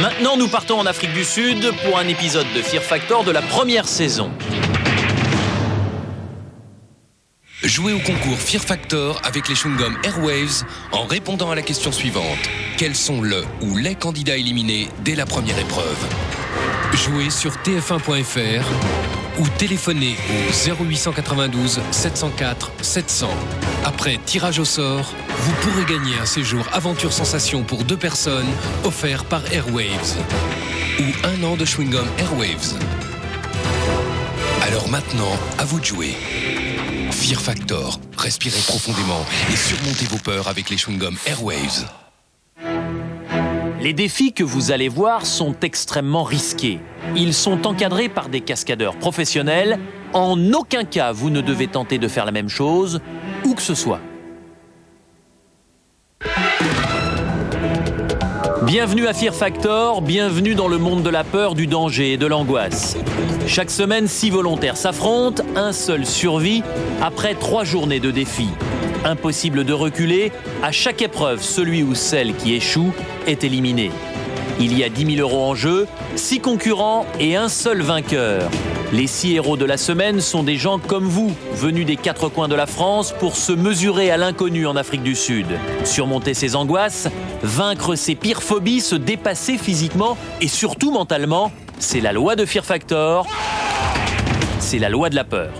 Maintenant, nous partons en Afrique du Sud pour un épisode de Fear Factor de la première saison. Jouez au concours Fear Factor avec les chewing-gums Airwaves en répondant à la question suivante. Quels sont le ou les candidats éliminés dès la première épreuve? Jouez sur tf1.fr ou téléphonez au 0892 704 700. Après tirage au sort, vous pourrez gagner un séjour aventure sensation pour 2 personnes offert par Airwaves ou 1 an de chewing-gum Airwaves. Alors maintenant, à vous de jouer. Fear Factor, respirez profondément et surmontez vos peurs avec les chewing-gums Airwaves. Les défis que vous allez voir sont extrêmement risqués. Ils sont encadrés par des cascadeurs professionnels. En aucun cas, vous ne devez tenter de faire la même chose, où que ce soit. Bienvenue à Fear Factor, bienvenue dans le monde de la peur, du danger et de l'angoisse. Chaque semaine, 6 volontaires s'affrontent, un seul survit après 3 journées de défis. Impossible de reculer, à chaque épreuve, celui ou celle qui échoue est éliminé. Il y a 10 000 € en jeu, 6 concurrents et un seul vainqueur. Les 6 héros de la semaine sont des gens comme vous, venus des 4 coins de la France pour se mesurer à l'inconnu en Afrique du Sud. Surmonter ses angoisses, vaincre ses pires phobies, se dépasser physiquement et surtout mentalement, c'est la loi de Fear Factor, c'est la loi de la peur.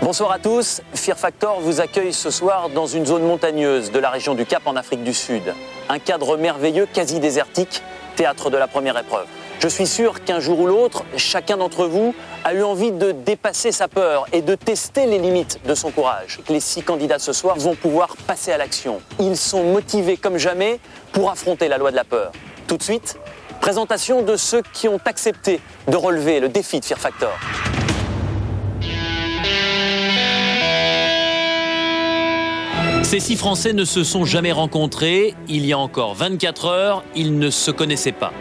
Bonsoir à tous, Fear Factor vous accueille ce soir dans une zone montagneuse de la région du Cap en Afrique du Sud. Un cadre merveilleux, quasi désertique, théâtre de la première épreuve. Je suis sûr qu'un jour ou l'autre, chacun d'entre vous a eu envie de dépasser sa peur et de tester les limites de son courage. Les 6 candidats ce soir vont pouvoir passer à l'action. Ils sont motivés comme jamais pour affronter la loi de la peur. Tout de suite, présentation de ceux qui ont accepté de relever le défi de Fear Factor. Ces 6 Français ne se sont jamais rencontrés. Il y a encore 24 heures, ils ne se connaissaient pas.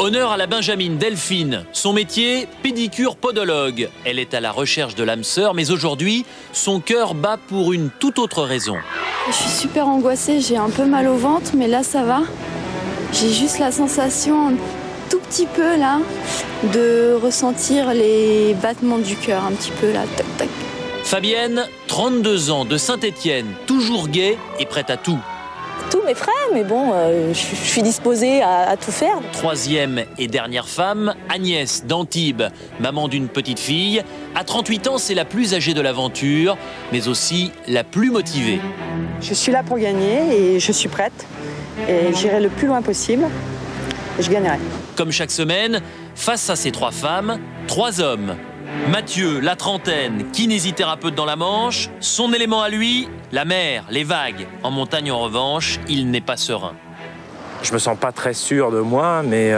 Honneur à la Benjamine Delphine. Son métier, pédicure podologue. Elle est à la recherche de l'âme sœur, mais aujourd'hui, son cœur bat pour une toute autre raison. Je suis super angoissée, j'ai un peu mal au ventre, mais là ça va. J'ai juste la sensation, un tout petit peu là, de ressentir les battements du cœur, un petit peu là, tac tac. Fabienne, 32 ans, de Saint-Étienne, toujours gaie et prête à tout. Tous mes frères, mais bon, je suis disposée à tout faire. 3e et dernière femme, Agnès d'Antibes, maman d'une petite fille. À 38 ans, c'est la plus âgée de l'aventure, mais aussi la plus motivée. Je suis là pour gagner et je suis prête. Et j'irai le plus loin possible et je gagnerai. Comme chaque semaine, face à ces 3 femmes, 3 hommes. Mathieu, la trentaine, kinésithérapeute dans la Manche, son élément à lui, la mer, les vagues. En montagne, en revanche, il n'est pas serein. Je me sens pas très sûr de moi, mais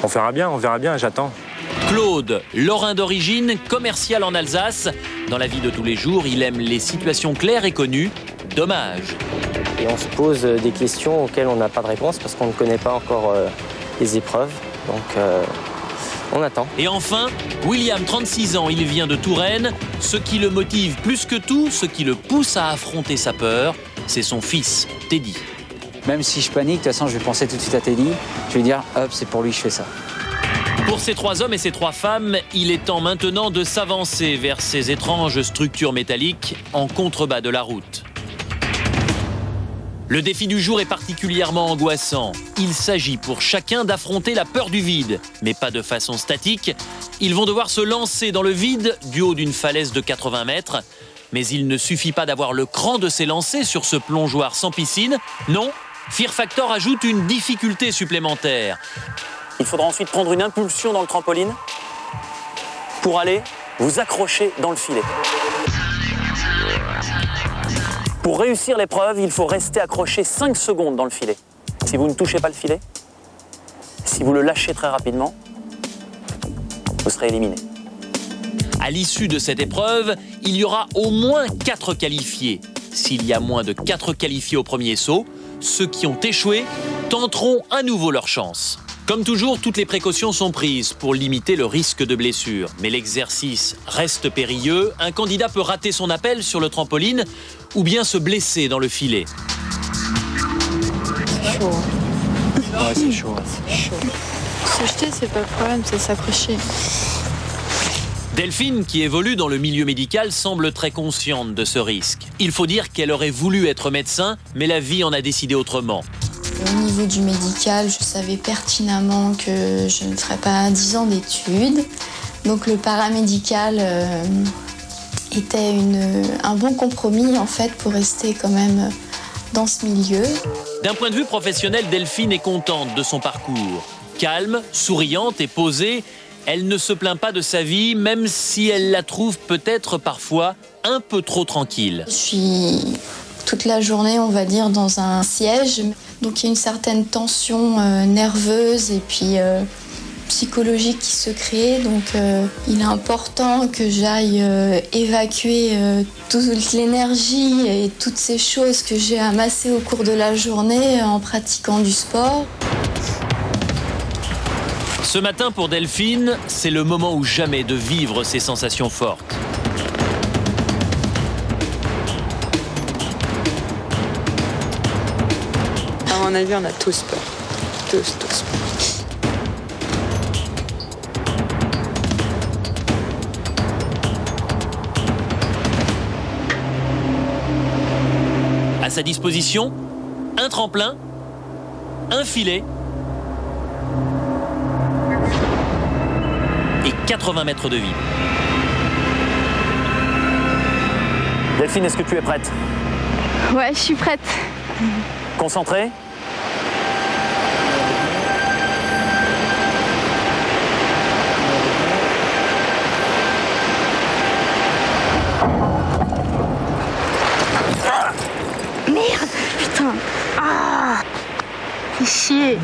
on verra bien, j'attends. Claude, lorrain d'origine, commercial en Alsace. Dans la vie de tous les jours, il aime les situations claires et connues. Dommage. Et on se pose des questions auxquelles on n'a pas de réponse parce qu'on ne connaît pas encore les épreuves. Donc on attend. Et enfin, William, 36 ans, il vient de Touraine. Ce qui le motive plus que tout, ce qui le pousse à affronter sa peur, c'est son fils, Teddy. Même si je panique, de toute façon, je vais penser tout de suite à Teddy. Je vais dire, hop, c'est pour lui que je fais ça. Pour ces 3 hommes et ces 3 femmes, il est temps maintenant de s'avancer vers ces étranges structures métalliques en contrebas de la route. Le défi du jour est particulièrement angoissant. Il s'agit pour chacun d'affronter la peur du vide, mais pas de façon statique. Ils vont devoir se lancer dans le vide du haut d'une falaise de 80 mètres. Mais il ne suffit pas d'avoir le cran de s'élancer sur ce plongeoir sans piscine. Non, Fear Factor ajoute une difficulté supplémentaire. Il faudra ensuite prendre une impulsion dans le trampoline pour aller vous accrocher dans le filet. Pour réussir l'épreuve, il faut rester accroché 5 secondes dans le filet. Si vous ne touchez pas le filet, si vous le lâchez très rapidement, vous serez éliminé. À l'issue de cette épreuve, il y aura au moins 4 qualifiés. S'il y a moins de 4 qualifiés au premier saut, ceux qui ont échoué tenteront à nouveau leur chance. Comme toujours, toutes les précautions sont prises pour limiter le risque de blessure. Mais l'exercice reste périlleux. Un candidat peut rater son appel sur le trampoline ou bien se blesser dans le filet. chaud. Ouais, c'est chaud. Se jeter, c'est pas le problème, c'est s'accrocher. Delphine, qui évolue dans le milieu médical, semble très consciente de ce risque. Il faut dire qu'elle aurait voulu être médecin, mais la vie en a décidé autrement. Au niveau du médical, je savais pertinemment que je ne ferais pas 10 ans d'études. Donc le paramédical était un bon compromis en fait pour rester quand même dans ce milieu. D'un point de vue professionnel, Delphine est contente de son parcours. Calme, souriante et posée, elle ne se plaint pas de sa vie, même si elle la trouve peut-être parfois un peu trop tranquille. Je suis toute la journée, on va dire, dans un siège. Donc il y a une certaine tension nerveuse et puis psychologique qui se crée. Donc il est important que j'aille évacuer toute l'énergie et toutes ces choses que j'ai amassées au cours de la journée en pratiquant du sport. Ce matin, pour Delphine, c'est le moment ou jamais de vivre ces sensations fortes. À mon avis, on a tous peur. Tous peur. À sa disposition, un tremplin, un filet et 80 mètres de vide. Delphine, est-ce que tu es prête? Ouais, je suis prête. Concentrée? Merde, putain. Ah, fais chier.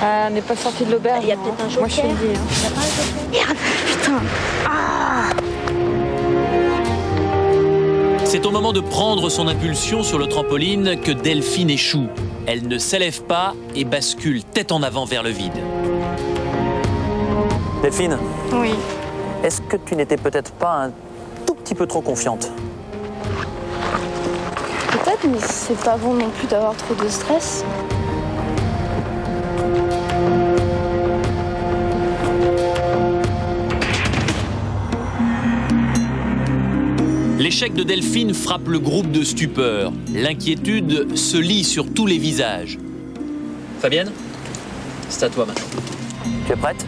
On n'est pas sorti de l'auberge. Il y a peut-être un joker. Moi, je suis liée. Il y a pas un joker? Merde, putain. Ah. C'est au moment de prendre son impulsion sur le trampoline que Delphine échoue. Elle ne s'élève pas et bascule tête en avant vers le vide. Delphine, Oui. est-ce que tu n'étais peut-être pas un tout petit peu trop confiante? Peut-être, mais c'est pas bon non plus d'avoir trop de stress. L'échec de Delphine frappe le groupe de stupeur. L'inquiétude se lit sur tous les visages. Fabienne, c'est à toi maintenant. Tu es prête?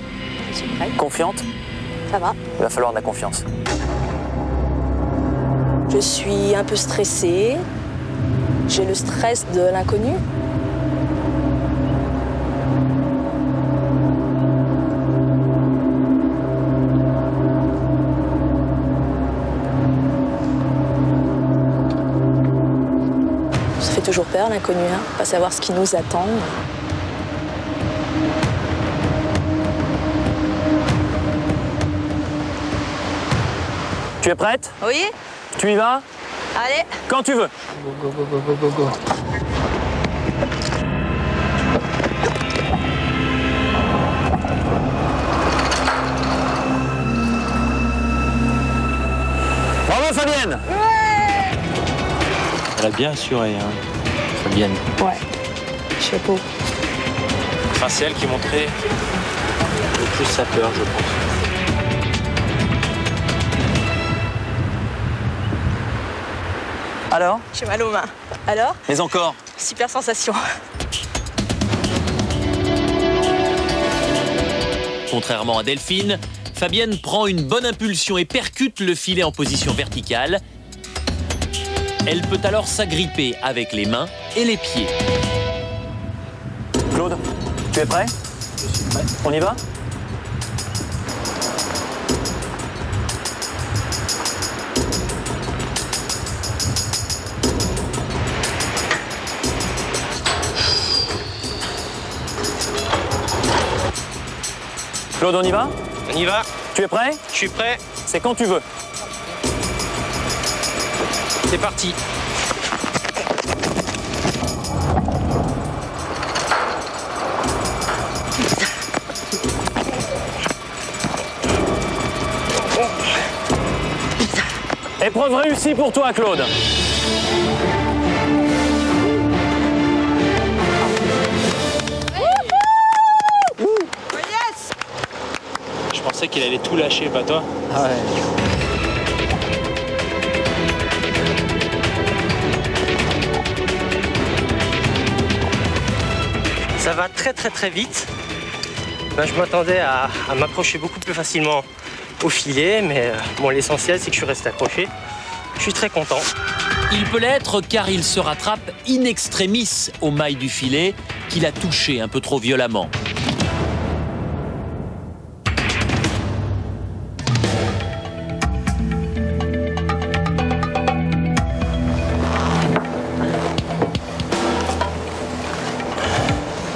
Je suis prête. Confiante? Ça va. Il va falloir de la confiance. Je suis un peu stressée. J'ai le stress de l'inconnu. Ça fait toujours peur, l'inconnu, hein, pas savoir ce qui nous attend. Tu es prête? Oui. Tu y vas? Allez. Quand tu veux. Go, go, go, go, go, go. Bravo Fabienne! Elle a bien assuré, hein, Fabienne. Ouais. Chapeau. Enfin, c'est elle qui montrait le plus sa peur, je pense. Alors? J'ai mal aux mains. Alors? Mais encore? Super sensation. Contrairement à Delphine, Fabienne prend une bonne impulsion et percute le filet en position verticale. Elle peut alors s'agripper avec les mains et les pieds. Claude, tu es prêt? Je suis prêt. On y va? Claude, on y va? On y va? Tu es prêt? Je suis prêt. c'est quand tu veux. C'est parti. Épreuve réussie pour toi, Claude. Je pensais qu'il allait tout lâcher, pas toi? Ah ouais. Ça va très vite. Ben, je m'attendais à m'accrocher beaucoup plus facilement au filet, mais bon, l'essentiel c'est que je suis resté accroché. Je suis très content. Il peut l'être car il se rattrape in extremis aux mailles du filet qu'il a touché un peu trop violemment.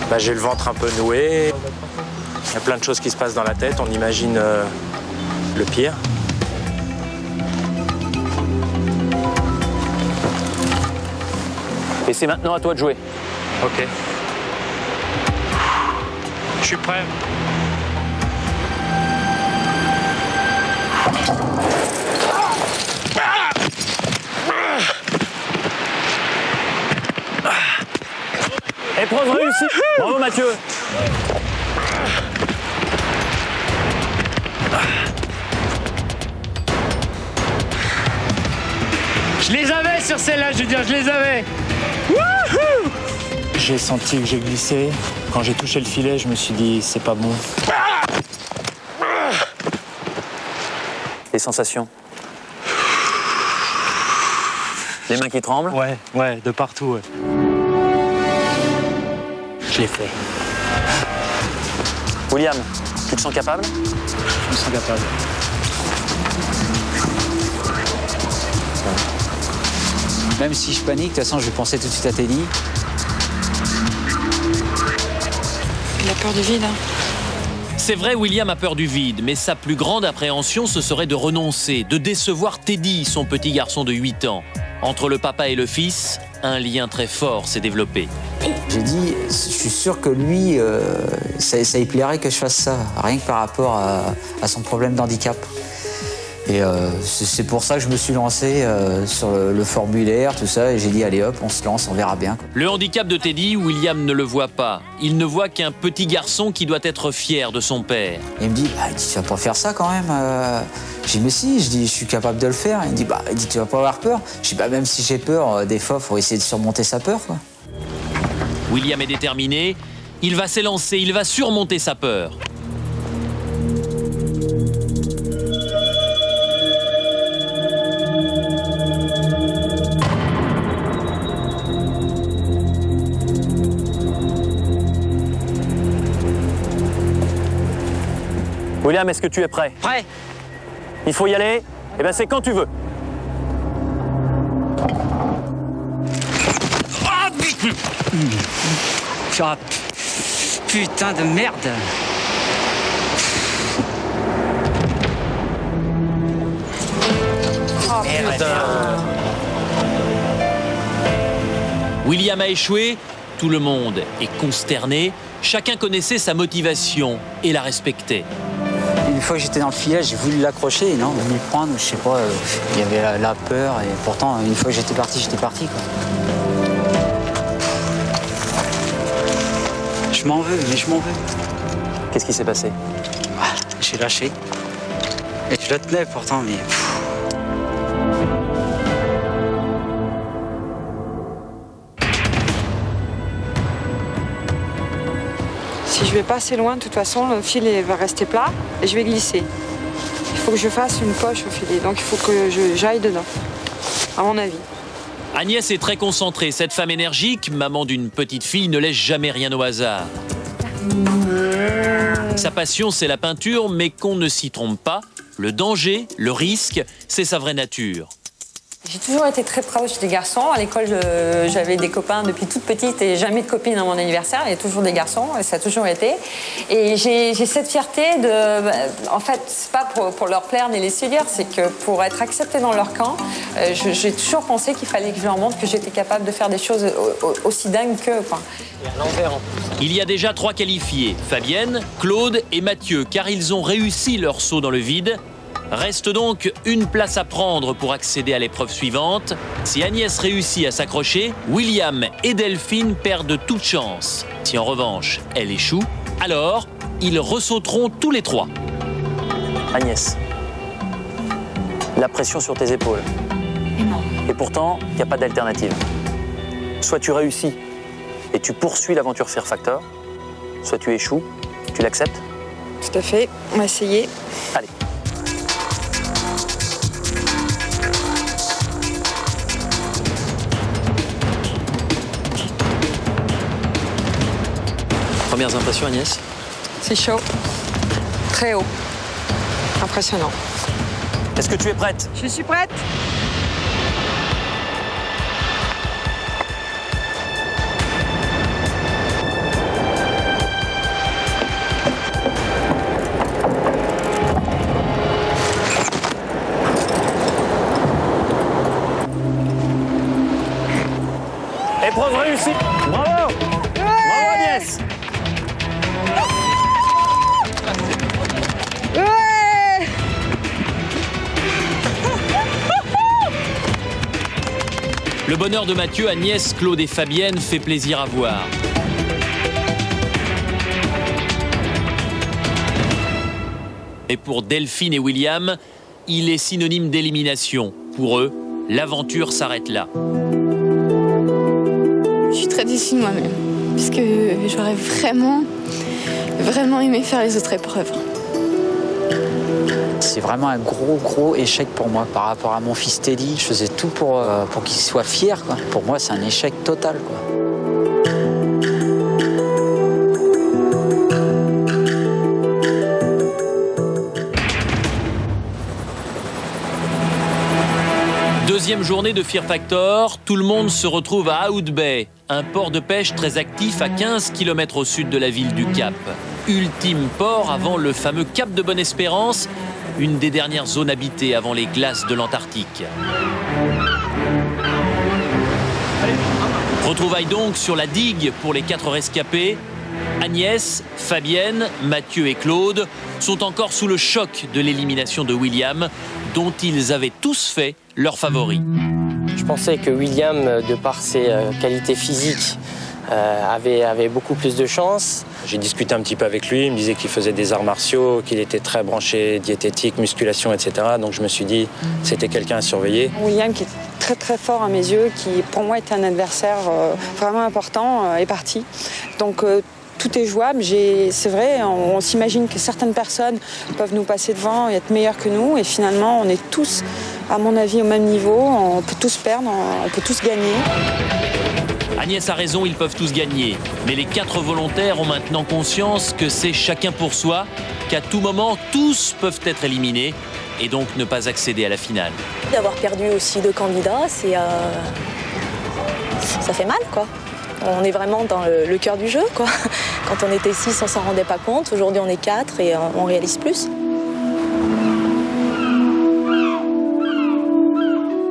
Bah, j'ai le ventre un peu noué. Il y a plein de choses qui se passent dans la tête. On imagine le pire. Et c'est maintenant à toi de jouer. Ok. Je suis prêt. Épreuve réussie. Bravo Mathieu. Je les avais sur celle-là, je veux dire, je les avais. J'ai senti que j'ai glissé. Quand j'ai touché le filet, je me suis dit, c'est pas bon. Les sensations? Les mains qui tremblent? Ouais, de partout, ouais. Je l'ai fait. William, tu te sens capable? Je me sens capable. Même si je panique, de toute façon, je vais penser tout de suite à Teddy. Il a peur du vide. C'est vrai, William a peur du vide, mais sa plus grande appréhension, ce serait de renoncer, de décevoir Teddy, son petit garçon de 8 ans. Entre le papa et le fils, un lien très fort s'est développé. J'ai dit, je suis sûr que lui, ça lui plairait que je fasse ça, rien que par rapport à son problème d'handicap. Et c'est pour ça que je me suis lancé sur le formulaire, tout ça, et j'ai dit, allez hop, on se lance, on verra bien. Le handicap de Teddy, William ne le voit pas. Il ne voit qu'un petit garçon qui doit être fier de son père. Il me dit, bah, tu vas pas faire ça quand même. J'ai dit, mais si, je suis capable de le faire. Il me dit, tu vas pas avoir peur. Je dis, bah, même si j'ai peur, des fois, il faut essayer de surmonter sa peur, quoi. William est déterminé, il va s'élancer, il va surmonter sa peur. William, est-ce que tu es prêt? Prêt. Il faut y aller? Eh ben c'est quand tu veux. Oh, putain de merde. Oh, William a échoué, tout le monde est consterné, chacun connaissait sa motivation et la respectait. Une fois que j'étais dans le filet, j'ai voulu l'accrocher, non, m'y prendre, je sais pas, il y avait la peur, et pourtant, une fois que j'étais parti, quoi. Je m'en veux, mais je m'en veux. Qu'est-ce qui s'est passé? J'ai lâché. Et je le tenais pourtant, mais... Si je vais pas assez loin, de toute façon, le filet va rester plat et je vais glisser. Il faut que je fasse une poche au filet, donc il faut que j'aille dedans, à mon avis. Agnès est très concentrée. Cette femme énergique, maman d'une petite fille, ne laisse jamais rien au hasard. Sa passion, c'est la peinture, mais qu'on ne s'y trompe pas. Le danger, le risque, c'est sa vraie nature. J'ai toujours été très proche des garçons. À l'école, j'avais des copains depuis toute petite et jamais de copines à mon anniversaire. Il y a toujours des garçons et ça a toujours été. Et j'ai cette fierté de... En fait, c'est pas pour leur plaire ni les séduire, c'est que pour être acceptée dans leur camp, j'ai toujours pensé qu'il fallait que je leur montre que j'étais capable de faire des choses aussi dingues qu'eux. Il y a déjà 3 qualifiés, Fabienne, Claude et Mathieu, car ils ont réussi leur saut dans le vide. Reste donc une place à prendre pour accéder à l'épreuve suivante. Si Agnès réussit à s'accrocher, William et Delphine perdent toute chance. Si en revanche, elle échoue, alors ils ressauteront tous les 3. Agnès, la pression sur tes épaules. Et pourtant, il n'y a pas d'alternative. Soit tu réussis et tu poursuis l'aventure Fear Factor, soit tu échoues, tu l'acceptes? Tout à fait, on va essayer. Allez. Premières impressions, Agnès? C'est chaud, très haut, impressionnant. Est-ce que tu es prête? Je suis prête. Épreuve réussie. Bravo. Ouais. Bravo Agnès. Ouais. Le bonheur de Mathieu, Agnès, Claude et Fabienne fait plaisir à voir. Et pour Delphine et William, il est synonyme d'élimination. Pour eux, l'aventure s'arrête là. Je suis très déçue de moi-même, parce que j'aurais vraiment aimé faire les autres épreuves. C'est vraiment un gros échec pour moi par rapport à mon fils Teddy. Je faisais tout pour qu'il soit fier, quoi. Pour moi, c'est un échec total, quoi. Deuxième journée de Fear Factor, tout le monde se retrouve à Out Bay, un port de pêche très actif à 15 km au sud de la ville du Cap. Ultime port avant le fameux Cap de Bonne-Espérance, une des dernières zones habitées avant les glaces de l'Antarctique. Retrouvailles donc sur la digue pour les 4 rescapés. Agnès, Fabienne, Mathieu et Claude sont encore sous le choc de l'élimination de William, dont ils avaient tous fait leur favori. Je pensais que William, de par ses qualités physiques, avait beaucoup plus de chance. J'ai discuté un petit peu avec lui, il me disait qu'il faisait des arts martiaux, qu'il était très branché diététique, musculation, etc. Donc je me suis dit, c'était quelqu'un à surveiller. William, qui est très fort à mes yeux, qui pour moi était un adversaire vraiment important, est parti. Donc tout est jouable. C'est vrai, on s'imagine que certaines personnes peuvent nous passer devant et être meilleures que nous. Et finalement, on est tous, à mon avis, au même niveau. On peut tous perdre, on peut tous gagner. Agnès a raison, ils peuvent tous gagner. Mais les 4 volontaires ont maintenant conscience que c'est chacun pour soi, qu'à tout moment, tous peuvent être éliminés et donc ne pas accéder à la finale. D'avoir perdu aussi 2 candidats, ça fait mal, quoi. On est vraiment dans le cœur du jeu, quoi. Quand on était 6, on s'en rendait pas compte. Aujourd'hui, on est 4 et on réalise plus.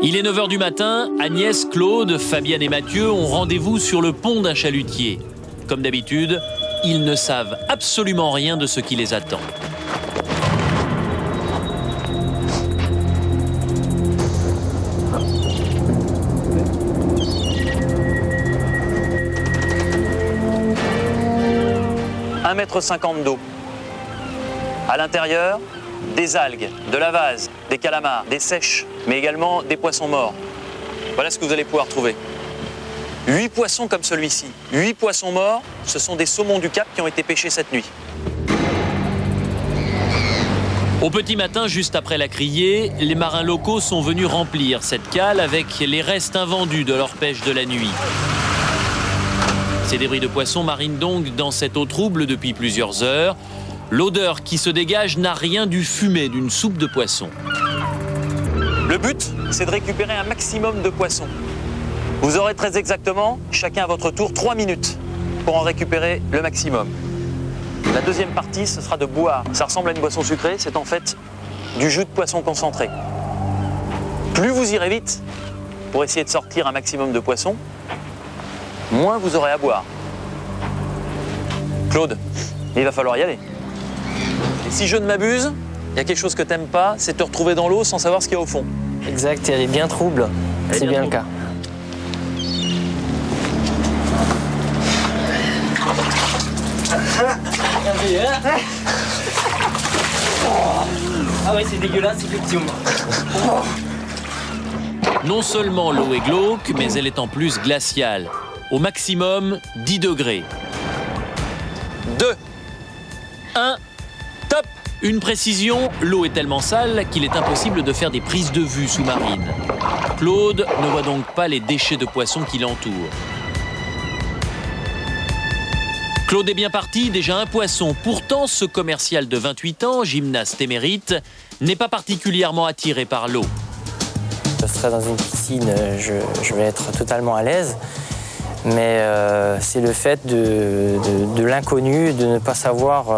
Il est 9h du matin, Agnès, Claude, Fabienne et Mathieu ont rendez-vous sur le pont d'un chalutier. Comme d'habitude, ils ne savent absolument rien de ce qui les attend. ,50 m d'eau. À l'intérieur, des algues, de la vase, des calamars, des seiches, mais également des poissons morts. Voilà ce que vous allez pouvoir trouver. 8 poissons comme celui-ci. 8 poissons morts, ce sont des saumons du Cap qui ont été pêchés cette nuit. Au petit matin, juste après la criée, les marins locaux sont venus remplir cette cale avec les restes invendus de leur pêche de la nuit. Ces débris de poissons marinent donc dans cette eau trouble depuis plusieurs heures. L'odeur qui se dégage n'a rien du fumet d'une soupe de poisson. Le Le but, c'est de récupérer un maximum de poissons. Vous aurez très exactement, chacun à votre tour, 3 minutes pour en récupérer le maximum. La deuxième partie, ce sera de boire. Ça ressemble à une boisson sucrée, c'est en fait du jus de poisson concentré. Plus vous irez vite pour essayer de sortir un maximum de poissons, moins vous aurez à boire. Claude, il va falloir y aller. Et si je ne m'abuse, il y a quelque chose que tu n'aimes pas, c'est te retrouver dans l'eau sans savoir ce qu'il y a au fond. Exact, elle est bien trouble. C'est bien le cas. Ah ouais, c'est dégueulasse, effectivement. Non seulement l'eau est glauque, mais elle est en plus glaciale. Au maximum, 10 degrés. 2, 1, top! Une précision, l'eau est tellement sale qu'il est impossible de faire des prises de vue sous-marines. Claude ne voit donc pas les déchets de poissons qui l'entourent. Claude est bien parti, déjà un poisson. Pourtant, ce commercial de 28 ans, gymnaste émérite, n'est pas particulièrement attiré par l'eau. Je serai dans une piscine, je vais être totalement à l'aise. Mais c'est le fait de l'inconnu, de ne pas savoir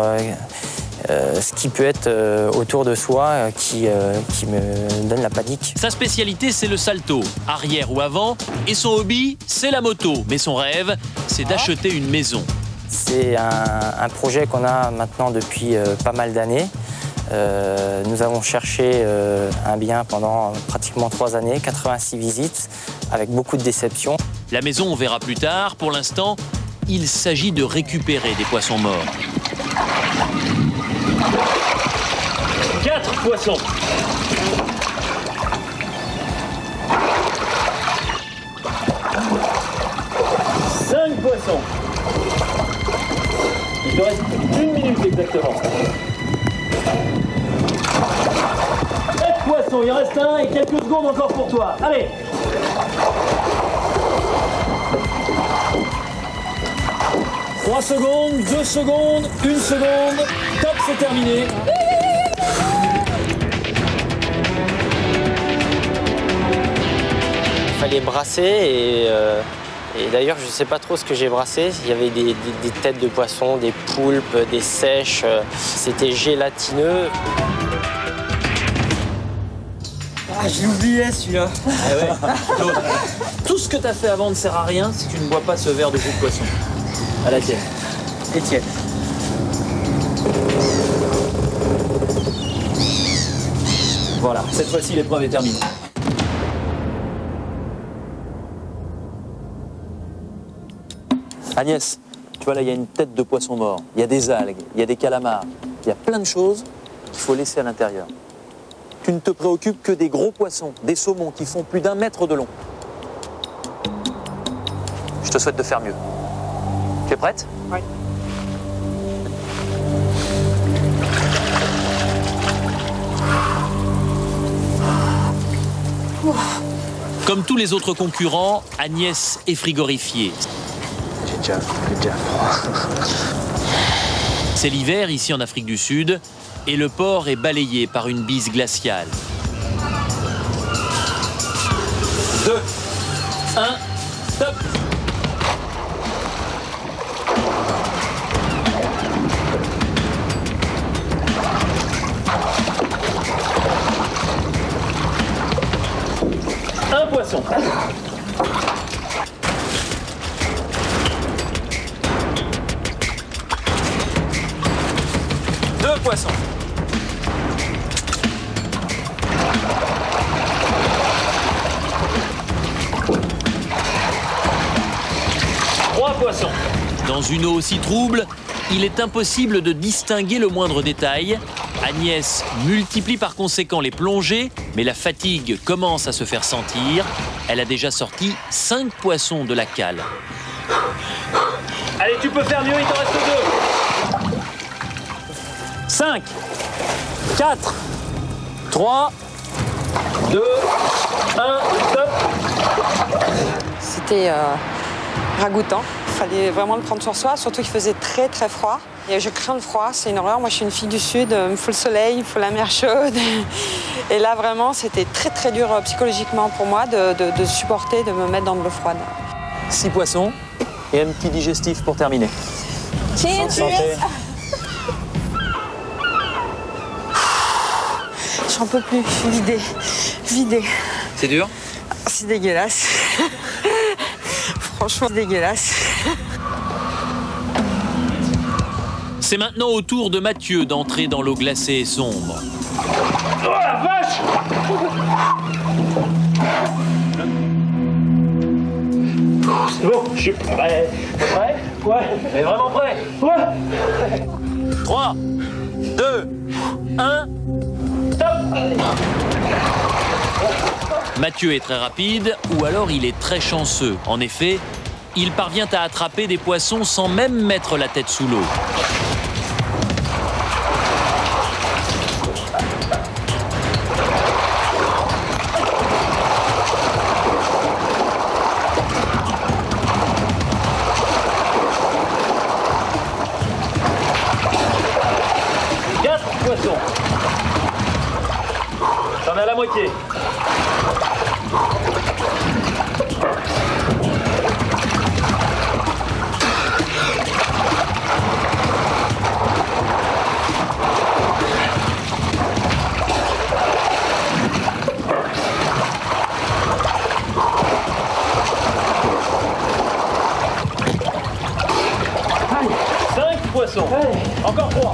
ce qui peut être autour de soi qui me donne la panique. Sa spécialité, c'est le salto, arrière ou avant, et son hobby, c'est la moto. Mais son rêve, c'est d'acheter une maison. C'est un projet qu'on a maintenant depuis pas mal d'années. Nous avons cherché un bien pendant pratiquement 3 années, 86 visites, avec beaucoup de déceptions. La maison, on verra plus tard. Pour l'instant, il s'agit de récupérer des poissons morts. 4 poissons. 5 poissons. Il te reste 1 minute exactement. 4 poissons, il reste un et quelques secondes encore pour toi. Allez. « 3 secondes, 2 secondes, 1 seconde. Top, c'est terminé. Il fallait brasser et d'ailleurs, je ne sais pas trop ce que j'ai brassé. Il y avait des têtes de poissons, des poulpes, des sèches. C'était gélatineux. Ah, je l'oubliais celui-là. Tout ce que tu as fait avant ne sert à rien si tu ne bois pas ce verre de jus de poisson. À la tienne. Et tienne. Voilà, cette fois-ci, l'épreuve est terminée. Agnès, tu vois là, il y a une tête de poisson mort, il y a des algues, il y a des calamars, il y a plein de choses qu'il faut laisser à l'intérieur. Tu ne te préoccupes que des gros poissons, des saumons qui font plus d'1 mètre de long. Je te souhaite de faire mieux. Tu es prête? Oui. Comme tous les autres concurrents, Agnès est frigorifiée. J'ai déjà froid. C'est l'hiver ici en Afrique du Sud et le port est balayé par une bise glaciale. 2, 1, top! Un poisson. 2 poissons. 3 poissons. Dans une eau aussi trouble, il est impossible de distinguer le moindre détail. Agnès multiplie par conséquent les plongées, mais la fatigue commence à se faire sentir. Elle a déjà sorti 5 poissons de la cale. Allez, tu peux faire mieux, il t'en reste 2. 5, 4, 3, 2, 1, stop! C'était ragoûtant. fallait vraiment le prendre sur soi, surtout qu'il faisait très très froid. Et je crains le froid, c'est une horreur. Moi, je suis une fille du Sud, il me faut le soleil, il me faut la mer chaude. Et là, vraiment, c'était très très dur psychologiquement pour moi de supporter, de me mettre dans de l'eau froide. 6 poissons et un petit digestif pour terminer. Cheers. Santé. J'en peux plus, je suis vidée. C'est dur? C'est dégueulasse. Franchement, dégueulasse. C'est maintenant au tour de Mathieu d'entrer dans l'eau glacée et sombre. Oh la vache! C'est bon, je suis prêt. Prêt? Ouais. Mais vraiment prêt? Ouais. 3, 2, 1, stop! Mathieu est très rapide, ou alors il est très chanceux. En effet, il parvient à attraper des poissons sans même mettre la tête sous l'eau. J'en ai à la moitié. Allez, 5 poissons. Allez. Encore 3.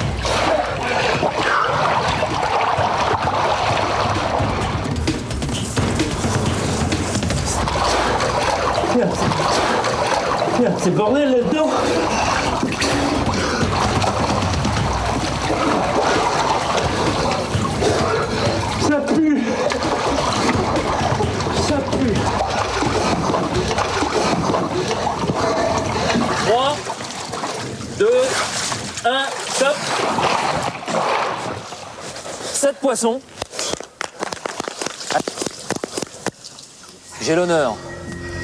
C'est bordel là-dedans. Ça pue. Ça pue. 3, 2, 1, stop. 7 poissons. J'ai l'honneur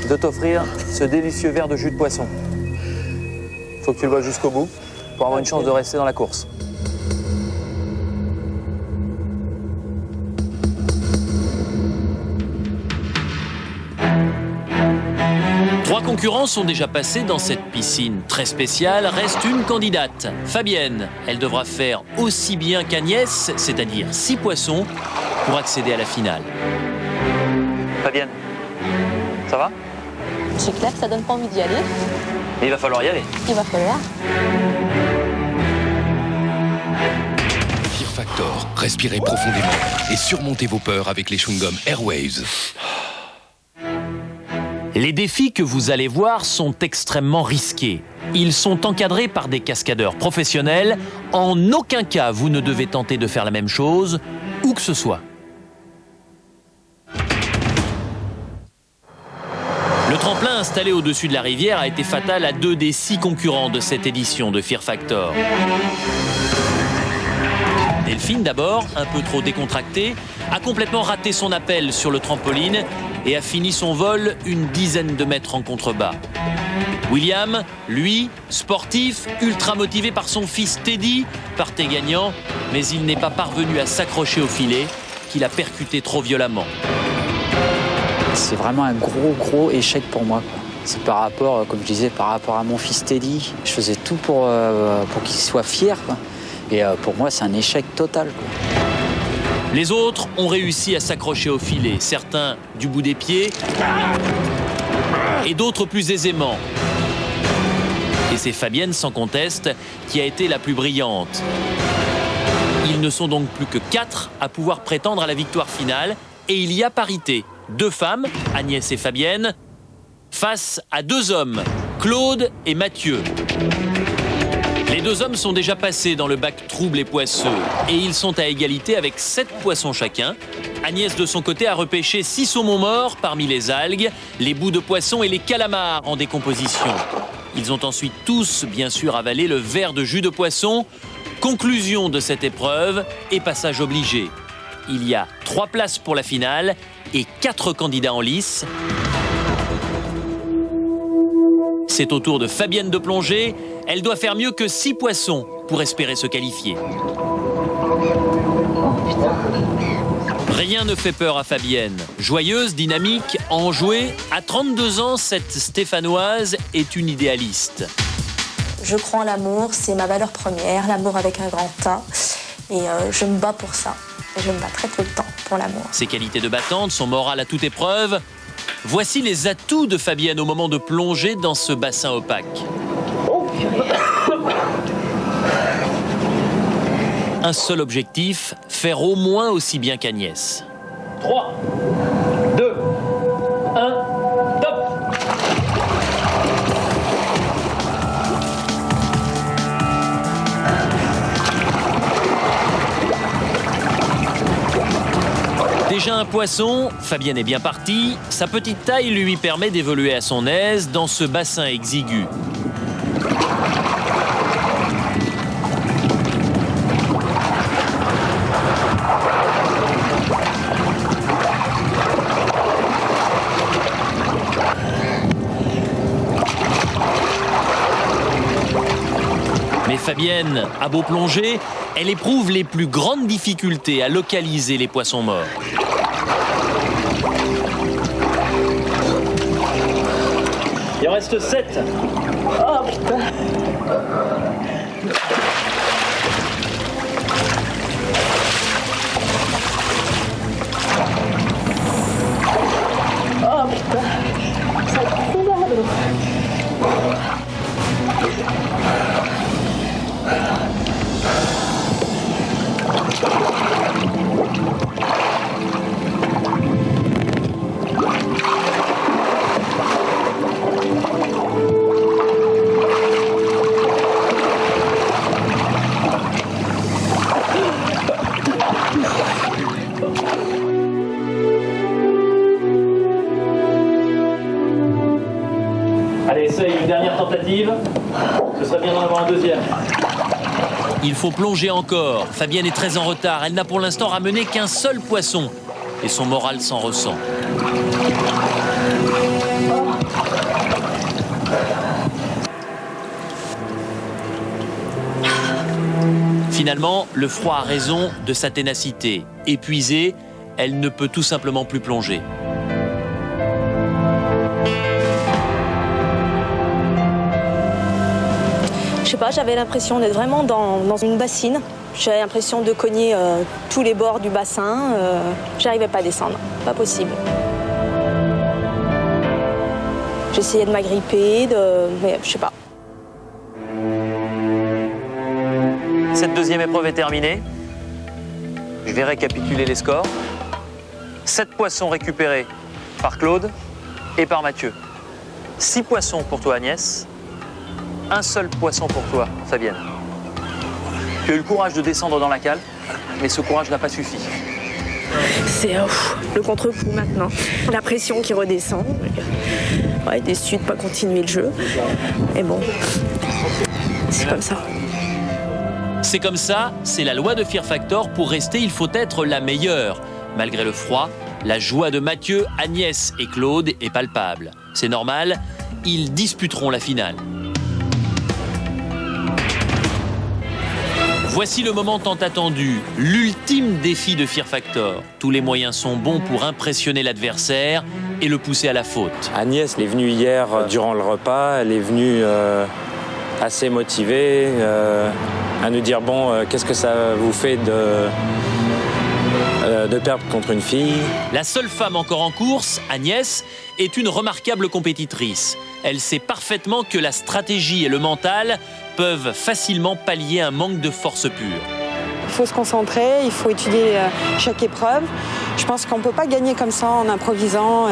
de t'offrir ce délicieux verre de jus de poisson. Faut que tu le boives jusqu'au bout pour avoir une chance de rester dans la course. Trois concurrents sont déjà passés dans cette piscine très spéciale. Reste une candidate, Fabienne. Elle devra faire aussi bien qu'Agnès, c'est-à-dire 6 poissons, pour accéder à la finale. Fabienne, ça va? C'est clair que ça donne pas envie d'y aller. Mais il va falloir y aller. Il va falloir. Fear Factor, respirez profondément et surmontez vos peurs avec les chewing-gums Airwaves. Les défis que vous allez voir sont extrêmement risqués. Ils sont encadrés par des cascadeurs professionnels. En aucun cas, vous ne devez tenter de faire la même chose, où que ce soit. Le tremplin installé au-dessus de la rivière a été fatal à 2 des 6 concurrents de cette édition de Fear Factor. Delphine, d'abord, un peu trop décontractée, a complètement raté son appel sur le trampoline et a fini son vol une dizaine de mètres en contrebas. William, lui, sportif, ultra motivé par son fils Teddy, partait gagnant, mais il n'est pas parvenu à s'accrocher au filet, qu'il a percuté trop violemment. C'est vraiment un gros échec pour moi. C'est par rapport, comme je disais, par rapport à mon fils Teddy. Je faisais tout pour qu'il soit fier, quoi. Et pour moi, c'est un échec total, quoi. Les autres ont réussi à s'accrocher au filet, certains du bout des pieds et d'autres plus aisément. Et c'est Fabienne, sans conteste, qui a été la plus brillante. Ils ne sont donc plus que 4 à pouvoir prétendre à la victoire finale et il y a parité. 2 femmes, Agnès et Fabienne, face à 2 hommes, Claude et Mathieu. Les 2 hommes sont déjà passés dans le bac trouble et poisseux et ils sont à égalité avec 7 poissons chacun. Agnès, de son côté, a repêché 6 saumons morts parmi les algues, les bouts de poisson et les calamars en décomposition. Ils ont ensuite tous, bien sûr, avalé le verre de jus de poisson. Conclusion de cette épreuve et passage obligé. Il y a 3 places pour la finale et 4 candidats en lice. C'est au tour de Fabienne de plonger. Elle doit faire mieux que 6 poissons pour espérer se qualifier. Rien ne fait peur à Fabienne. Joyeuse, dynamique, enjouée, à 32 ans, cette Stéphanoise est une idéaliste. Je crois en l'amour, c'est ma valeur première, l'amour avec un grand A. Et je me bats pour ça. Et je me battrai tout le temps pour l'amour. Ses qualités de battante, son moral à toute épreuve. Voici les atouts de Fabienne au moment de plonger dans ce bassin opaque. Un seul objectif, faire au moins aussi bien qu'Agnès. 3, 2, 1, top! Déjà un poisson, Fabienne est bien partie. Sa petite taille lui permet d'évoluer à son aise dans ce bassin exigu. Mais Fabienne a beau plonger, elle éprouve les plus grandes difficultés à localiser les poissons morts. Il en reste 7. Oh putain! Oh putain! Ça va trop mal. Allez, essaye une dernière tentative. Ce serait bien d'en avoir un deuxième. Il faut plonger encore. Fabienne est très en retard. Elle n'a pour l'instant ramené qu'un seul poisson. Et son moral s'en ressent. Finalement, le froid a raison de sa ténacité. Épuisée, elle ne peut tout simplement plus plonger. Je sais pas, j'avais l'impression d'être vraiment dans une bassine. J'avais l'impression de cogner tous les bords du bassin. J'arrivais pas à descendre, pas possible. J'essayais de m'agripper, mais je sais pas. Cette deuxième épreuve est terminée. Je vais récapituler les scores. 7 poissons récupérés par Claude et par Mathieu. 6 poissons pour toi, Agnès. Un seul poisson pour toi, Fabienne. Tu as eu le courage de descendre dans la cale, mais ce courage n'a pas suffi. C'est le contre-coup maintenant. La pression qui redescend. Ouais, déçu de ne pas continuer le jeu. Et bon, c'est comme ça. C'est comme ça, c'est la loi de Fear Factor. Pour rester, il faut être la meilleure. Malgré le froid, la joie de Mathieu, Agnès et Claude est palpable. C'est normal, ils disputeront la finale. Voici le moment tant attendu, l'ultime défi de Fear Factor. Tous les moyens sont bons pour impressionner l'adversaire et le pousser à la faute. Agnès est venue hier durant le repas, elle est venue assez motivée à nous dire bon, qu'est-ce que ça vous fait de perdre contre une fille. La seule femme encore en course, Agnès, est une remarquable compétitrice. Elle sait parfaitement que la stratégie et le mental peuvent facilement pallier un manque de force pure. Il faut se concentrer, il faut étudier chaque épreuve. Je pense qu'on ne peut pas gagner comme ça en improvisant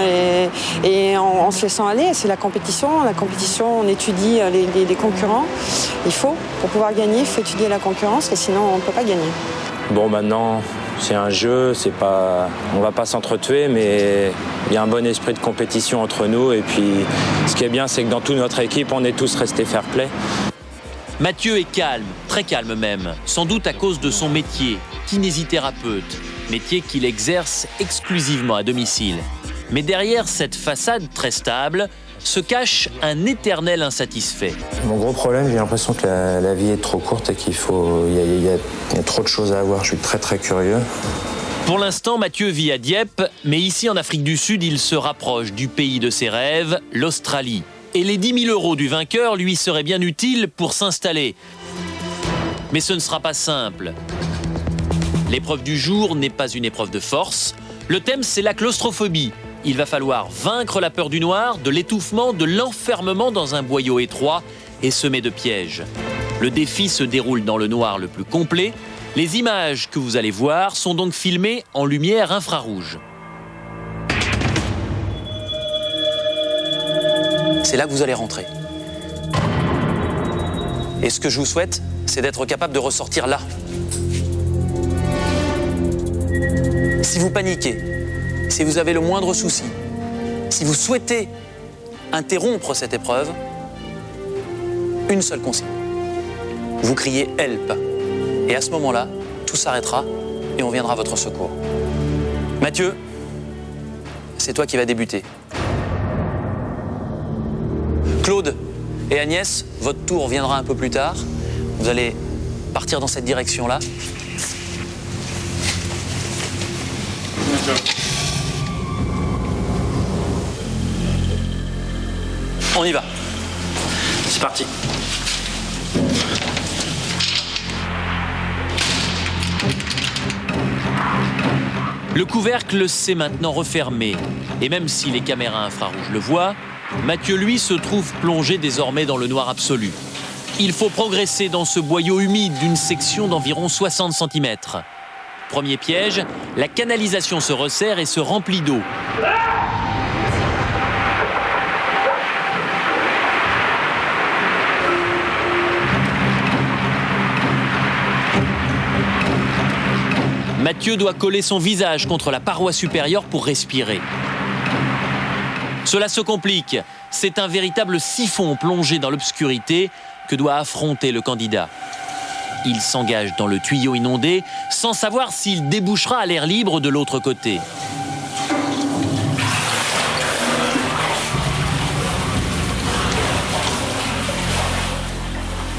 et en se laissant aller. C'est la compétition. La compétition, on étudie les concurrents. Pour pouvoir gagner, il faut étudier la concurrence et sinon on ne peut pas gagner. Bon, maintenant, c'est un jeu, on ne va pas s'entretuer, mais il y a un bon esprit de compétition entre nous. Et puis, ce qui est bien, c'est que dans toute notre équipe, on est tous restés fair-play. Mathieu est calme, très calme même, sans doute à cause de son métier, kinésithérapeute, métier qu'il exerce exclusivement à domicile. Mais derrière cette façade très stable, se cache un éternel insatisfait. Mon gros problème, j'ai l'impression que la vie est trop courte et qu'il y a trop de choses à voir. Je suis très très curieux. Pour l'instant, Mathieu vit à Dieppe, mais ici en Afrique du Sud, il se rapproche du pays de ses rêves, l'Australie. Et les 10 000 € du vainqueur lui seraient bien utiles pour s'installer. Mais ce ne sera pas simple. L'épreuve du jour n'est pas une épreuve de force. Le thème, c'est la claustrophobie. Il va falloir vaincre la peur du noir, de l'étouffement, de l'enfermement dans un boyau étroit et semé de pièges. Le défi se déroule dans le noir le plus complet. Les images que vous allez voir sont donc filmées en lumière infrarouge. C'est là que vous allez rentrer. Et ce que je vous souhaite, c'est d'être capable de ressortir là. Si vous paniquez, si vous avez le moindre souci, si vous souhaitez interrompre cette épreuve, une seule consigne. Vous criez « Help ». Et à ce moment-là, tout s'arrêtera et on viendra à votre secours. Mathieu, c'est toi qui vas débuter. Claude et Agnès, votre tour viendra un peu plus tard. Vous allez partir dans cette direction-là. On y va. C'est parti. Le couvercle s'est maintenant refermé. Et même si les caméras infrarouges le voient, Mathieu, lui, se trouve plongé désormais dans le noir absolu. Il faut progresser dans ce boyau humide d'une section d'environ 60 cm. Premier piège, la canalisation se resserre et se remplit d'eau. Mathieu doit coller son visage contre la paroi supérieure pour respirer. Cela se complique. C'est un véritable siphon plongé dans l'obscurité que doit affronter le candidat. Il s'engage dans le tuyau inondé sans savoir s'il débouchera à l'air libre de l'autre côté.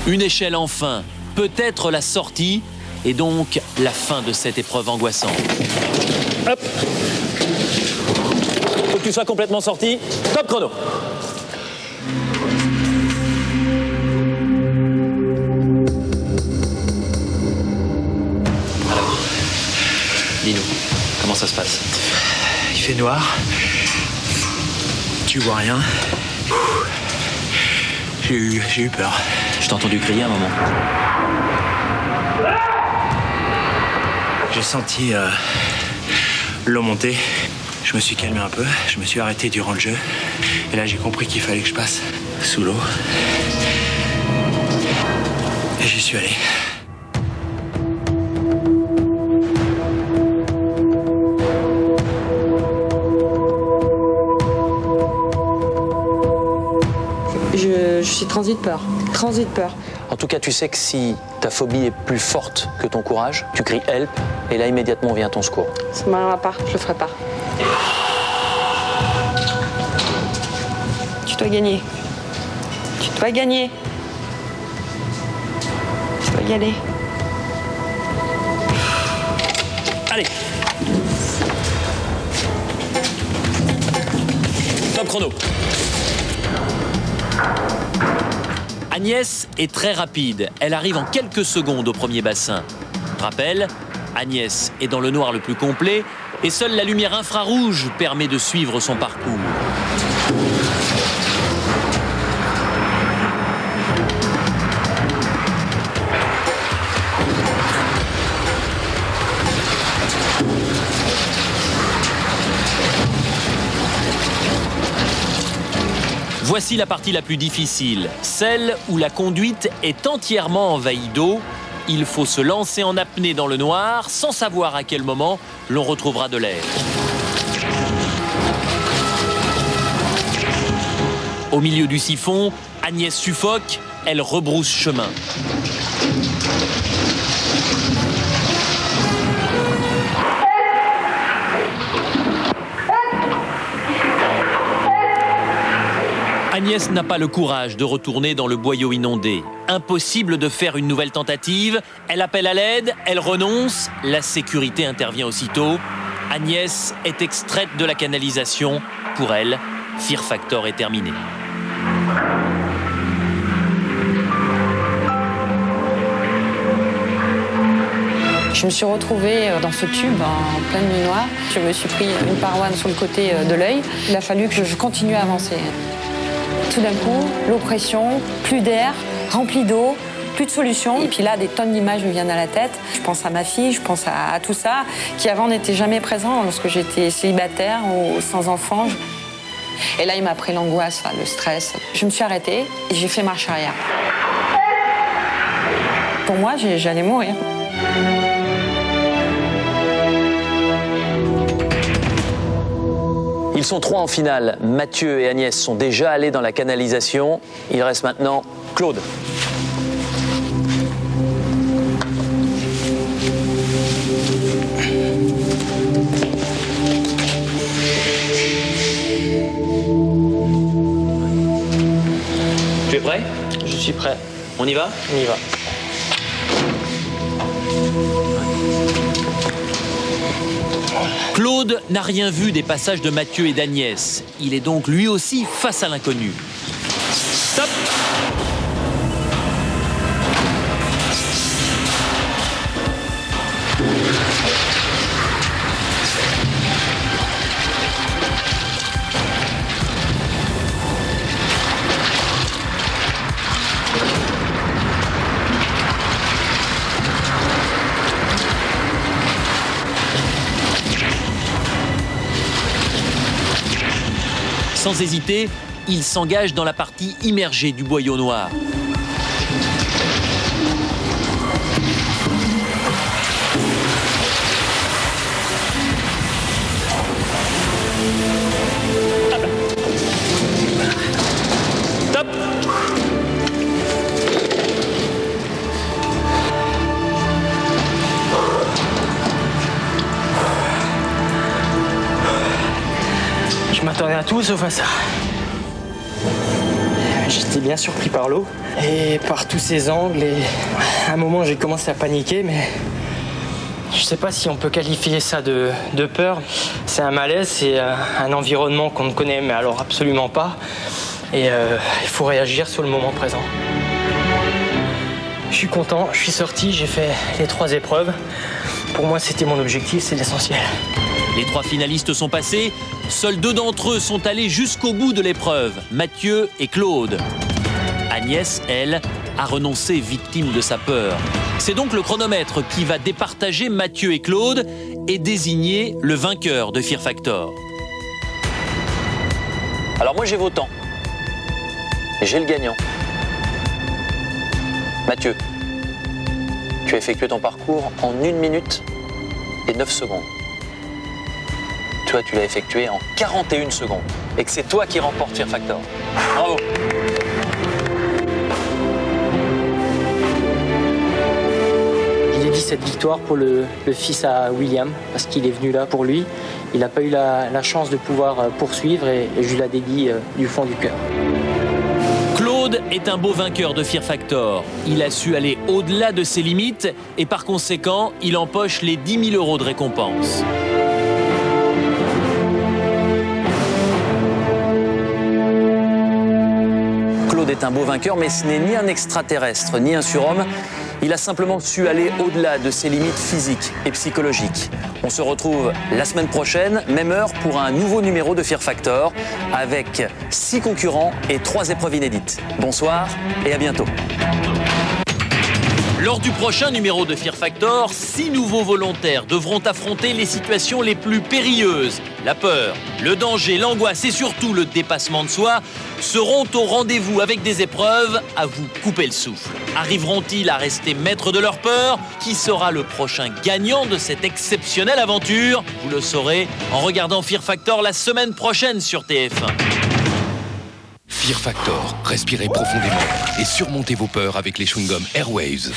Une échelle enfin, peut-être la sortie et donc la fin de cette épreuve angoissante. Hop. Faut que tu sois complètement sorti. Top chrono. Alors, dis-nous, comment ça se passe? Il fait noir. Tu vois rien. J'ai eu peur. Je t'ai entendu crier un moment. J'ai senti l'eau monter. Je me suis calmé un peu. Je me suis arrêté durant le jeu. Et là, j'ai compris qu'il fallait que je passe sous l'eau. Et j'y suis allé. Je suis transi de peur. Transi de peur. En tout cas, tu sais que si ta phobie est plus forte que ton courage, tu cries « help » et là, immédiatement, vient ton secours. Ça ne m'arrivera pas, je le ferai pas. Tu dois gagner. Tu dois gagner. Tu dois y aller. Allez. Top chrono. Agnès est très rapide. Elle arrive en quelques secondes au premier bassin. Rappel, Agnès est dans le noir le plus complet et seule la lumière infrarouge permet de suivre son parcours. Voici la partie la plus difficile, celle où la conduite est entièrement envahie d'eau. Il faut se lancer en apnée dans le noir sans savoir à quel moment l'on retrouvera de l'air. Au milieu du siphon, Agnès suffoque, elle rebrousse chemin. Agnès n'a pas le courage de retourner dans le boyau inondé. Impossible de faire une nouvelle tentative. Elle appelle à l'aide, elle renonce. La sécurité intervient aussitôt. Agnès est extraite de la canalisation. Pour elle, Fear Factor est terminé. Je me suis retrouvée dans ce tube en pleine nuit noire. Je me suis pris une paroi sur le côté de l'œil. Il a fallu que je continue à avancer. Tout d'un coup, l'oppression, plus d'air, rempli d'eau, plus de solution. Et puis là, des tonnes d'images me viennent à la tête. Je pense à ma fille, je pense à tout ça, qui avant n'était jamais présent lorsque j'étais célibataire ou sans enfant. Et là, il m'a pris l'angoisse, le stress. Je me suis arrêtée et j'ai fait marche arrière. Pour moi, j'allais mourir. Ils sont 3 en finale. Mathieu et Agnès sont déjà allés dans la canalisation. Il reste maintenant Claude. Tu es prêt? Je suis prêt. On y va? On y va. Claude n'a rien vu des passages de Mathieu et d'Agnès. Il est donc lui aussi face à l'inconnu. Stop! Sans hésiter, il s'engage dans la partie immergée du boyau noir. Top! Je m'attendais à tout sauf à ça. J'étais bien surpris par l'eau et par tous ces angles et à un moment j'ai commencé à paniquer mais je sais pas si on peut qualifier ça de peur. C'est un malaise, c'est un environnement qu'on ne connaît mais alors absolument pas et il faut réagir sur le moment présent. Je suis content, je suis sorti, j'ai fait les 3 épreuves. Pour moi c'était mon objectif, c'est l'essentiel. Les 3 finalistes sont passés. Seuls 2 d'entre eux sont allés jusqu'au bout de l'épreuve, Mathieu et Claude. Agnès, elle, a renoncé victime de sa peur. C'est donc le chronomètre qui va départager Mathieu et Claude et désigner le vainqueur de Fear Factor. Alors moi j'ai vos temps. J'ai le gagnant. Mathieu, tu as effectué ton parcours en 1 minute et 9 secondes. Toi, tu l'as effectué en 41 secondes et que c'est toi qui remportes Fear Factor. Bravo. Je dédie cette victoire pour le fils à William parce qu'il est venu là pour lui. Il n'a pas eu la chance de pouvoir poursuivre et je la dédie du fond du cœur. Claude est un beau vainqueur de Fear Factor. Il a su aller au-delà de ses limites et par conséquent, il empoche les 10 000 € de récompense. Claude est un beau vainqueur, mais ce n'est ni un extraterrestre, ni un surhomme. Il a simplement su aller au-delà de ses limites physiques et psychologiques. On se retrouve la semaine prochaine, même heure, pour un nouveau numéro de Fear Factor, avec 6 concurrents et 3 épreuves inédites. Bonsoir et à bientôt. Lors du prochain numéro de Fear Factor, 6 nouveaux volontaires devront affronter les situations les plus périlleuses. La peur, le danger, l'angoisse et surtout le dépassement de soi seront au rendez-vous avec des épreuves à vous couper le souffle. Arriveront-ils à rester maîtres de leur peur? Qui sera le prochain gagnant de cette exceptionnelle aventure? Vous le saurez en regardant Fear Factor la semaine prochaine sur TF1. Fear Factor, respirez profondément et surmontez vos peurs avec les chewing-gums Airwaves.